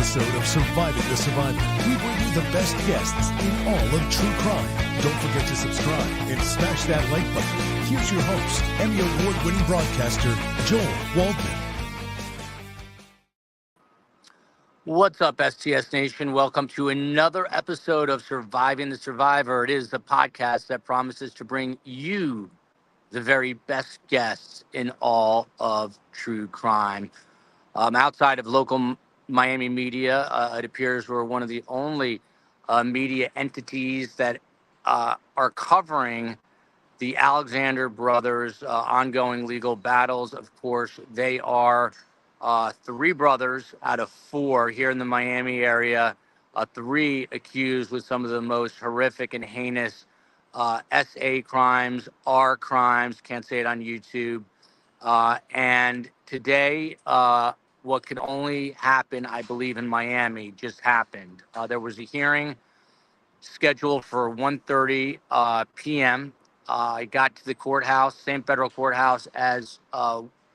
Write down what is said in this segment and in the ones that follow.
episode of Surviving the Survivor. We bring you the best guests in all of true crime. Don't forget to subscribe and smash that like button. Here's your host, Emmy Award-winning broadcaster, Joel Waldman. What's up, STS Nation? Welcome to another episode of Surviving the Survivor. It is the podcast that promises to bring you the very best guests in all of true crime. Outside of local Miami media, it appears we're one of the only media entities that are covering the Alexander brothers' ongoing legal battles. Of course, they are three brothers out of four here in the Miami area, three accused with some of the most horrific and heinous SA crimes, R crimes, can't say it on YouTube. And today, what could only happen, I believe, in Miami just happened. There was a hearing scheduled for 1:30 p.m. I got to the courthouse, same federal courthouse as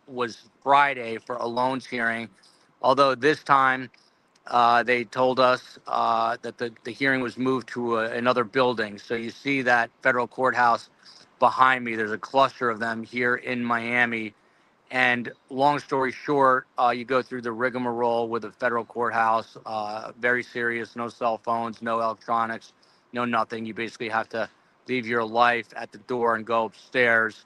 was Friday for Alone's hearing, although this time they told us that the hearing was moved to another building. So you see that federal courthouse behind me. There's a cluster of them here in Miami. And long story short, you go through the rigmarole with the federal courthouse, very serious, no cell phones, no electronics, no nothing. You basically have to leave your life at the door and go upstairs.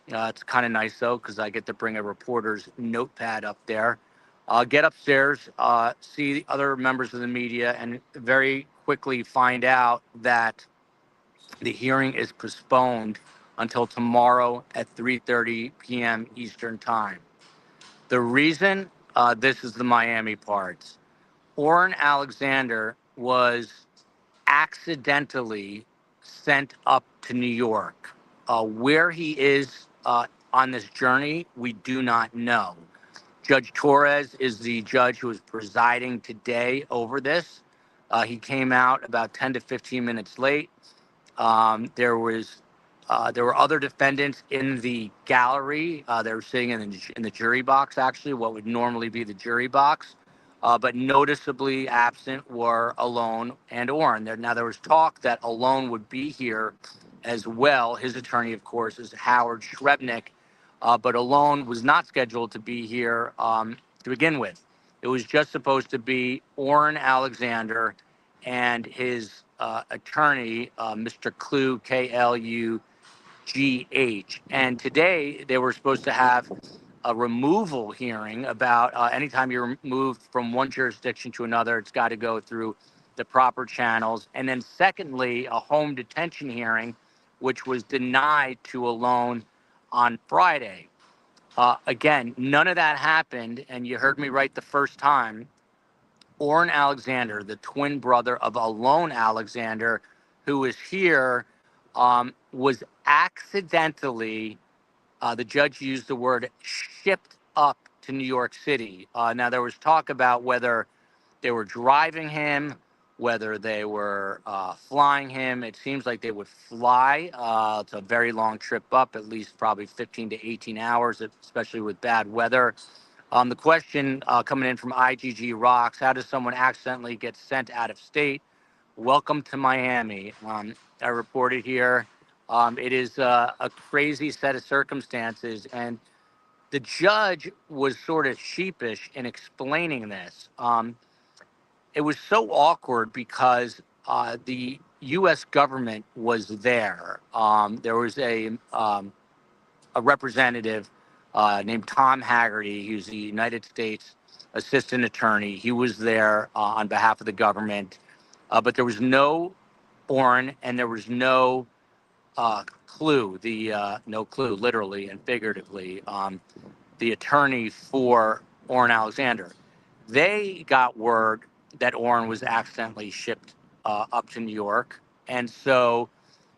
It's kind of nice, though, because I get to bring a reporter's notepad up there. Get upstairs, see the other members of the media, and very quickly find out that the hearing is postponed until tomorrow at 3:30 p.m. Eastern Time. The reason, this is the Miami parts. Oren Alexander was accidentally sent up to New York. Where he is on this journey, we do not know. Judge Torres is the judge who is presiding today over this. He came out about 10 to 15 minutes late. There were other defendants in the gallery. They were sitting in the jury box, actually, what would normally be the jury box. But noticeably absent were Alone and Oren. There was talk that Alone would be here as well. His attorney, of course, is Howard Shrebnick. But Alone was not scheduled to be here to begin with. It was just supposed to be Oren Alexander and his attorney, Mr. Klugh, Klugh. And today they were supposed to have a removal hearing about anytime you're moved from one jurisdiction to another, it's got to go through the proper channels. And then secondly, a home detention hearing, which was denied to Alone on Friday. Again, none of that happened, and you heard me right the first time. Oren Alexander, the twin brother of Alone Alexander, who is here, was accidentally, the judge used the word, shipped up to New York City. Now, there was talk about whether they were driving him, whether they were flying him. It seems like they would fly. It's a very long trip up, at least probably 15 to 18 hours, especially with bad weather. The question coming in from IGG Rocks, how does someone accidentally get sent out of state? Welcome to Miami. I reported here. It is a crazy set of circumstances, and the judge was sort of sheepish in explaining this. It was so awkward because the U.S. government was there. There was a representative named Tom Haggerty, who's the United States Assistant Attorney. He was there on behalf of the government, but there was no Oren and there was no Klugh, no Klugh, literally and figuratively, the attorney for Oren Alexander. They got word that Oren was accidentally shipped up to New York, and so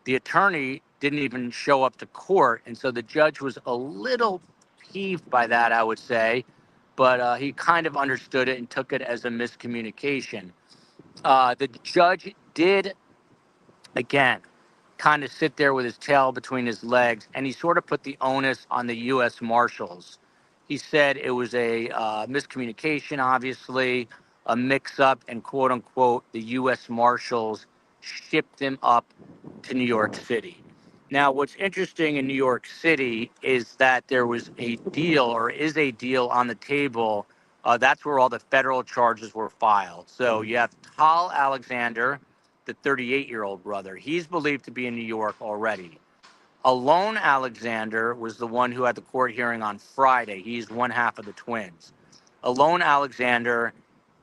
the attorney didn't even show up to court, and so the judge was a little peeved by that, I would say, but he kind of understood it and took it as a miscommunication. The judge did, again, kind of sit there with his tail between his legs, and he sort of put the onus on the U.S. Marshals. He said it was a miscommunication, obviously. a mix-up, and quote unquote, the U.S. Marshals shipped him up to New York City. Now, what's interesting in New York City is that there was a deal, or is a deal, on the table. That's where all the federal charges were filed. So you have Tal Alexander, the 38-year-old brother. He's believed to be in New York already. Alone Alexander was the one who had the court hearing on Friday. He's one half of the twins. Alone Alexander,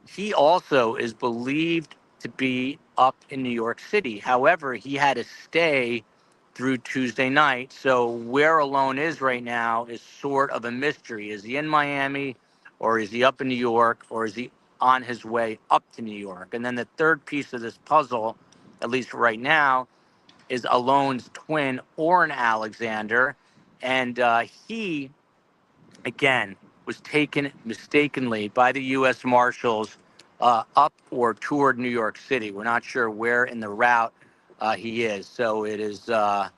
he also is believed to be up in New York City. However, he had to stay through Tuesday night. So where Alone is right now is sort of a mystery. Is he in Miami, or is he up in New York, or is he on his way up to New York? And then the third piece of this puzzle, at least right now, is Alone's twin, Oren Alexander. And he, again, was taken mistakenly by the U.S. Marshals up or toward New York City. We're not sure where in the route he is. So it is a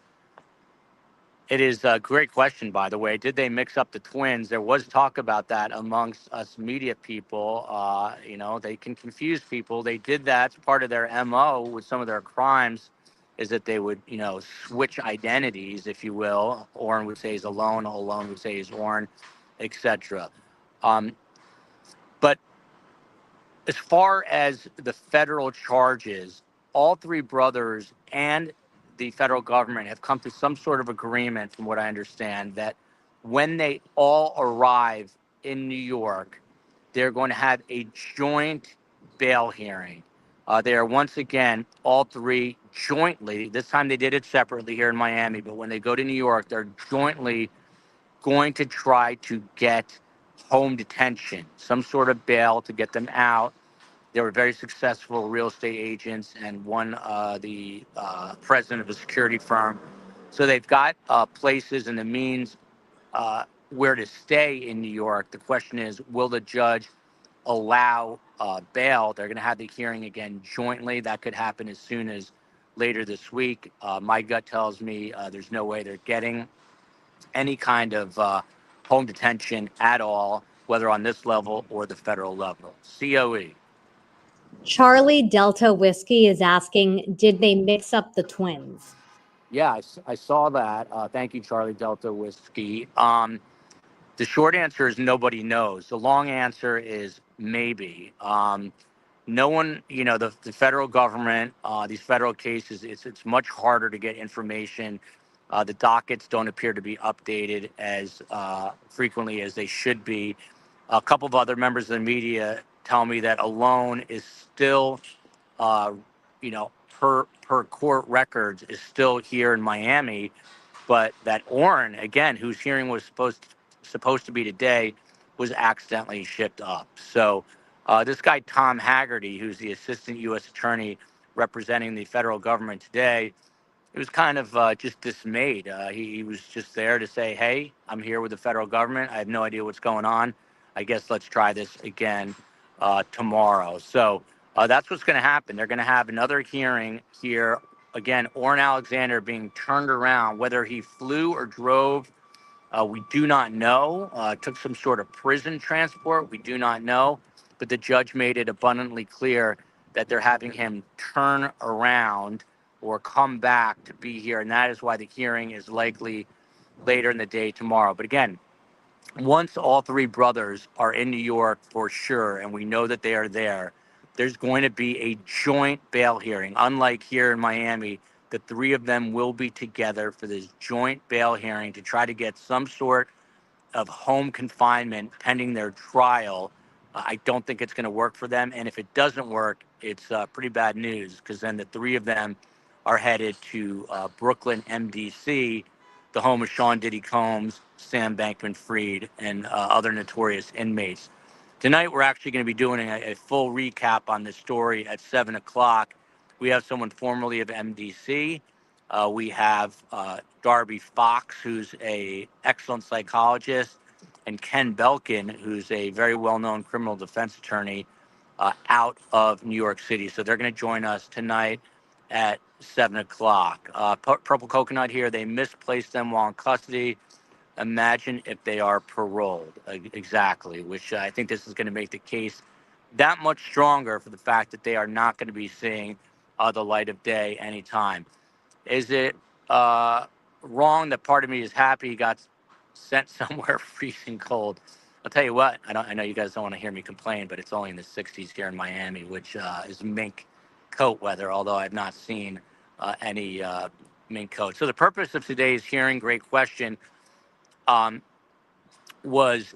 great question, by the way. Did they mix up the twins? There was talk about that amongst us media people. They can confuse people. They did that. It's part of their MO with some of their crimes, is that they would, switch identities, if you will. Oren would say he's Alone. Alone would say he's Oren, etc. But as far as the federal charges, all three brothers and the federal government have come to some sort of agreement, from what I understand, that when they all arrive in New York, they're going to have a joint bail hearing. They are, once again, all three jointly, this time they did it separately here in Miami, but when they go to New York, they're jointly going to try to get home detention, some sort of bail to get them out. They were very successful real estate agents, and one, the president of a security firm. So they've got places and the means where to stay in New York. The question is, will the judge allow bail? They're going to have the hearing again jointly. That could happen as soon as later this week. My gut tells me there's no way they're getting any kind of home detention at all, whether on this level or the federal level. COE. Charlie Delta Whiskey is asking, did they mix up the twins? Yeah, I saw that. Thank you, Charlie Delta Whiskey. The short answer is nobody knows. The long answer is maybe. No one, the federal government, these federal cases, it's much harder to get information. The dockets don't appear to be updated as frequently as they should be. A couple of other members of the media tell me that Alone is still, uh, per court records, is still here in Miami, but that Oren, again, whose hearing was supposed to be today, was accidentally shipped up. So this guy, Tom Haggerty, who's the assistant U.S. attorney representing the federal government today, he was kind of just dismayed. He was just there to say, hey, I'm here with the federal government. I have no idea what's going on. I guess let's try this again tomorrow. So that's what's going to happen. They're going to have another hearing here. Again, Oren Alexander being turned around, whether he flew or drove, we do not know. Took some sort of prison transport. We do not know. But the judge made it abundantly clear that they're having him turn around or come back to be here. And that is why the hearing is likely later in the day tomorrow. But again, once all three brothers are in New York for sure, and we know that they are there, there's going to be a joint bail hearing. Unlike here in Miami, the three of them will be together for this joint bail hearing to try to get some sort of home confinement pending their trial. I don't think it's going to work for them. And if it doesn't work, it's pretty bad news, because then the three of them are headed to Brooklyn, MDC, the home of Sean Diddy Combs, Sam Bankman-Fried, and other notorious inmates. Tonight, we're actually going to be doing a full recap on this story at 7 o'clock. We have someone formerly of MDC. We have Darby Fox, who's an excellent psychologist, and Ken Belkin, who's a very well-known criminal defense attorney out of New York City. So they're going to join us tonight at 7 o'clock. Purple Coconut here, they misplaced them while in custody. Imagine if they are paroled. Exactly, which I think this is going to make the case that much stronger for the fact that they are not going to be seeing the light of day anytime. Is it wrong that part of me is happy he got sent somewhere freezing cold? I'll tell you what. I know you guys don't want to hear me complain, but it's only in the 60s here in Miami, which is mink coat weather. Although I've not seen any mink coat. So the purpose of today's hearing, great question, um, was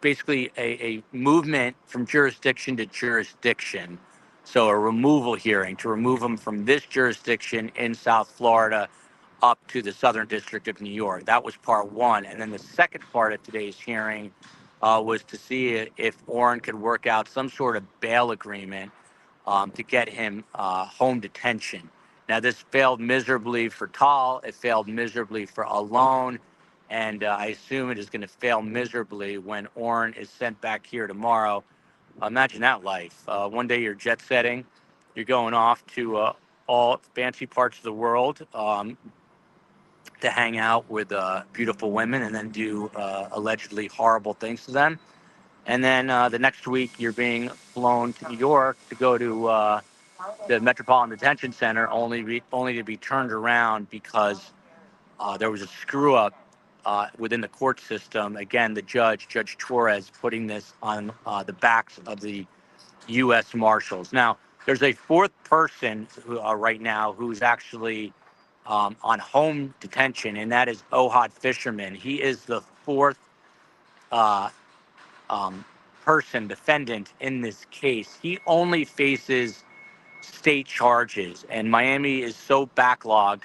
basically a movement from jurisdiction to jurisdiction. So a removal hearing to remove them from this jurisdiction in South Florida up to the Southern District of New York. That was part one. And then the second part of today's hearing was to see if Oren could work out some sort of bail agreement to get him home detention. Now, this failed miserably for Tal. It failed miserably for Alone. And I assume it is going to fail miserably when Oren is sent back here tomorrow. Imagine that life. One day you're jet setting, you're going off to all fancy parts of the world to hang out with beautiful women and then do allegedly horrible things to them. And then the next week you're being flown to New York to go to the Metropolitan Detention Center, only to be turned around because there was a screw up within the court system. Again, the Judge Torres, putting this on the backs of the U.S. Marshals. Now, there's a fourth person right now who's actually on home detention, and that is Ohad Fisherman. He is the fourth uh, um, defendant in this case. He only faces state charges, and Miami is so backlogged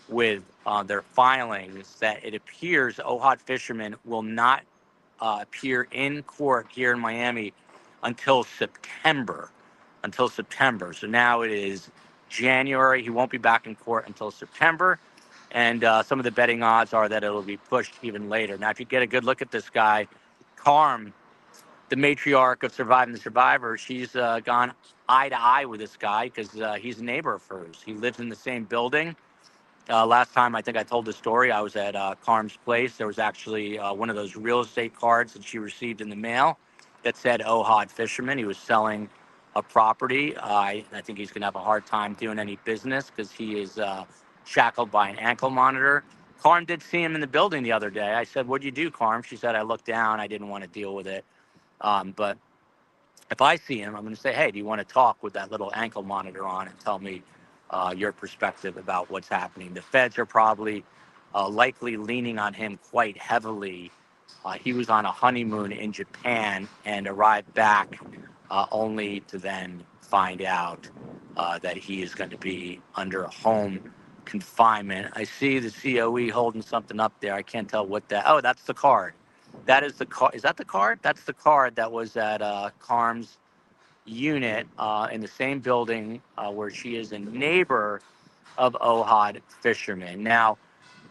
with their filings that it appears Ohad Fisherman will not appear in court here in Miami until September. So now it is January. He won't be back in court until September. And some of the betting odds are that it'll be pushed even later. Now, if you get a good look at this guy, Carm, the matriarch of Surviving the Survivor, she's gone eye to eye with this guy because he's a neighbor of hers. He lives in the same building. Last time I think I told the story, I was at Carm's place. There was actually one of those real estate cards that she received in the mail that said Ohad Fisherman. He was selling a property. I think he's going to have a hard time doing any business because he is shackled by an ankle monitor. Carm did see him in the building the other day. I said, "What'd you do, Carm?" She said, "I looked down. I didn't want to deal with it." But if I see him, I'm going to say, "Hey, do you want to talk with that little ankle monitor on and tell me your perspective about what's happening?" The feds are probably likely leaning on him quite heavily. He was on a honeymoon in Japan and arrived back only to then find out that he is going to be under home confinement. I see the COE holding something up there. I can't tell what that. Oh, that's the card. That is the card. Is that the card? That's the card that was at Carm's unit in the same building where she is a neighbor of Ohad Fisherman. Now,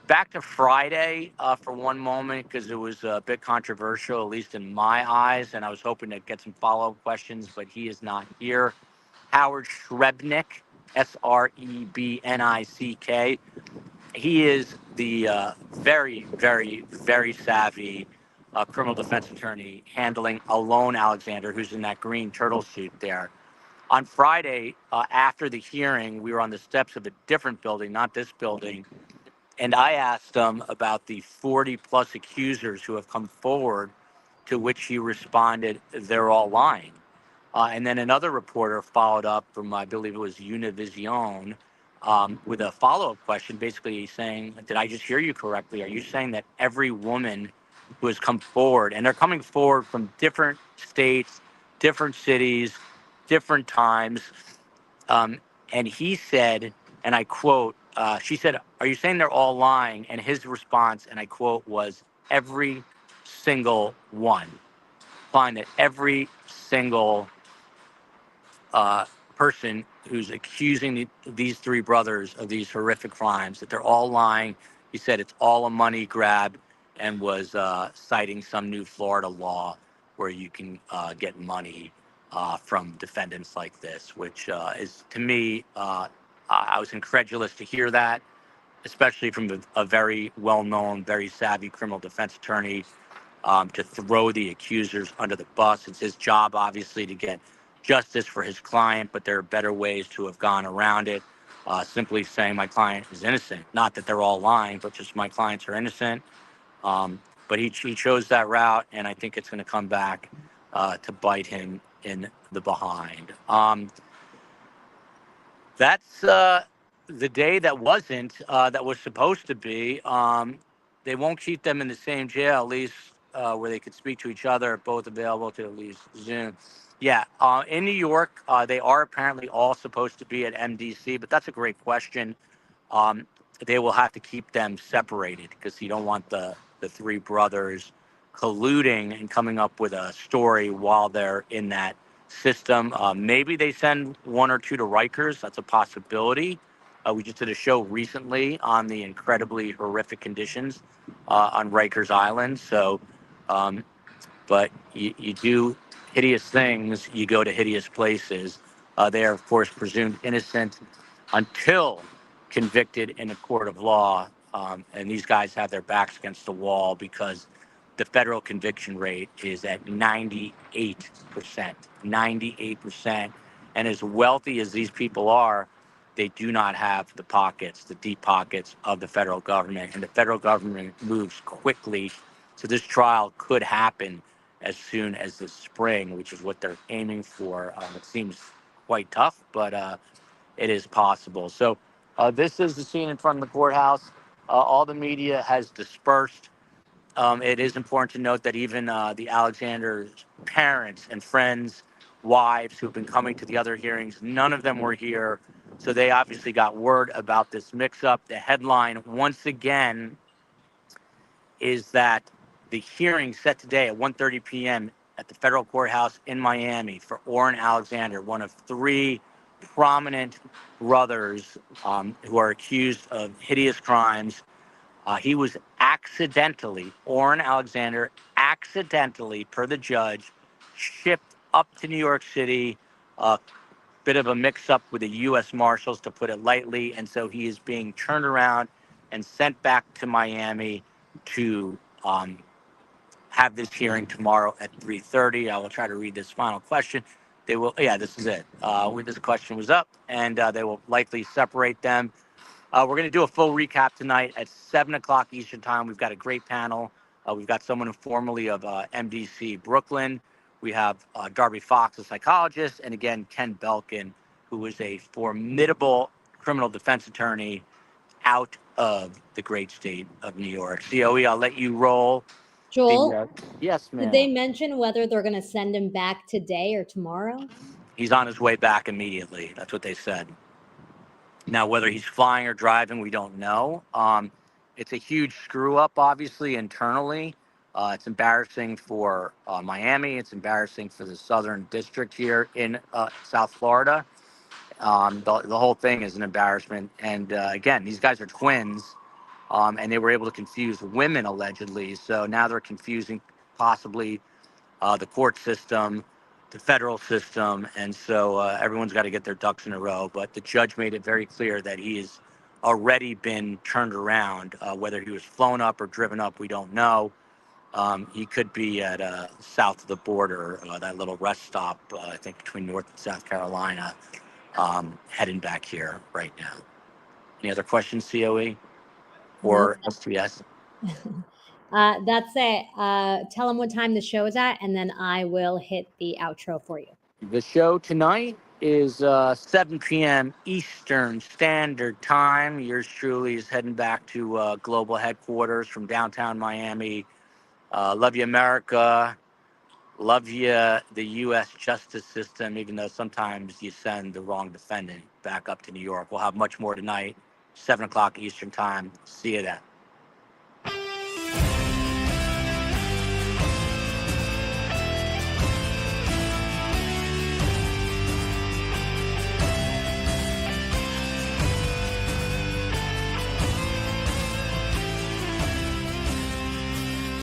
back to Friday for one moment, because it was a bit controversial, at least in my eyes, and I was hoping to get some follow-up questions, but he is not here. Howard Shrebnick, Srebnick. He is the very, very, very savvy criminal defense attorney handling Oren Alexander, who's in that green turtle suit there. On Friday, after the hearing, we were on the steps of a different building, not this building, and I asked him about the 40 plus accusers who have come forward, to which he responded, "They're all lying." And then another reporter followed up from, I believe it was Univision, with a follow-up question, basically saying, "Did I just hear you correctly? Are you saying that every woman who has come forward," and they're coming forward from different states, different cities, different times, and he said, and I quote, she said, "Are you saying they're all lying?" And his response, and I quote, was, "Every single one." Implying that every single person who's accusing these three brothers of these horrific crimes, that they're all lying. He said it's all a money grab, and was citing some new Florida law where you can get money from defendants like this, which is, to me, I was incredulous to hear that, especially from a very well-known, very savvy criminal defense attorney to throw the accusers under the bus. It's his job, obviously, to get justice for his client, but there are better ways to have gone around it. Simply saying my client is innocent. Not that they're all lying, but just my clients are innocent. But he chose that route, and I think it's going to come back to bite him in the behind. That's the day that wasn't, that was supposed to be. They won't keep them in the same jail, at least where they could speak to each other, both available to at least Zoom. Yeah, in New York, they are apparently all supposed to be at MDC, but that's a great question. Um, they will have to keep them separated because you don't want the three brothers colluding and coming up with a story while they're in that system. Maybe they send one or two to Rikers. That's a possibility. We just did a show recently on the incredibly horrific conditions on Rikers Island. So, but you do hideous things, you go to hideous places. They are, of course, presumed innocent until convicted in a court of law. And these guys have their backs against the wall because the federal conviction rate is at 98%. 98%. And as wealthy as these people are, they do not have the pockets, the deep pockets of the federal government. And the federal government moves quickly. So this trial could happen as soon as the spring, which is what they're aiming for. It seems quite tough, but it is possible. So this is the scene in front of the courthouse. All the media has dispersed. It is important to note that even the Alexander's parents and friends, wives who've been coming to the other hearings, none of them were here. So they obviously got word about this mix-up. The headline, once again, is that the hearing set today at 1:30 p.m. at the federal courthouse in Miami for Oren Alexander, one of three prominent brothers who are accused of hideous crimes. He was Oren Alexander, accidentally, per the judge, shipped up to New York City. Bit of a mix-up with the U.S. Marshals, to put it lightly, and so he is being turned around and sent back to Miami to have this hearing tomorrow at 3:30. I will try to read this final question. They will, yeah, this is it. This question was up, and they will likely separate them. We're going to do a full recap tonight at 7 o'clock Eastern Time. We've got a great panel. We've got someone formerly of MDC Brooklyn. We have Darby Fox, a psychologist, and again, Ken Belkin, who is a formidable criminal defense attorney out of the great state of New York. COE, I'll let you roll. Joel, Yes, ma'am. did they mention whether they're going to send him back today or tomorrow? He's on his way back immediately. That's what they said. Now, whether he's flying or driving, we don't know. It's a huge screw up, obviously, internally. It's embarrassing for Miami. It's embarrassing for the Southern District here in South Florida. The whole thing is an embarrassment. And again, these guys are twins, and they were able to confuse women, allegedly. So now they're confusing possibly the court system, the federal system, and so everyone's got to get their ducks in a row. But the judge made it very clear that he has already been turned around. Whether he was flown up or driven up, we don't know. He could be at south of the border, that little rest stop, I think between North and South Carolina, heading back here right now. Any other questions, COE or STS? That's it. Tell them what time the show is at, and then I will hit the outro for you. The show tonight is 7 p.m. Eastern Standard Time. Yours truly is heading back to global headquarters from downtown Miami. Love you, America. Love you, the U.S. justice system, even though sometimes you send the wrong defendant back up to New York. We'll have much more tonight, 7 o'clock Eastern Time. See you then.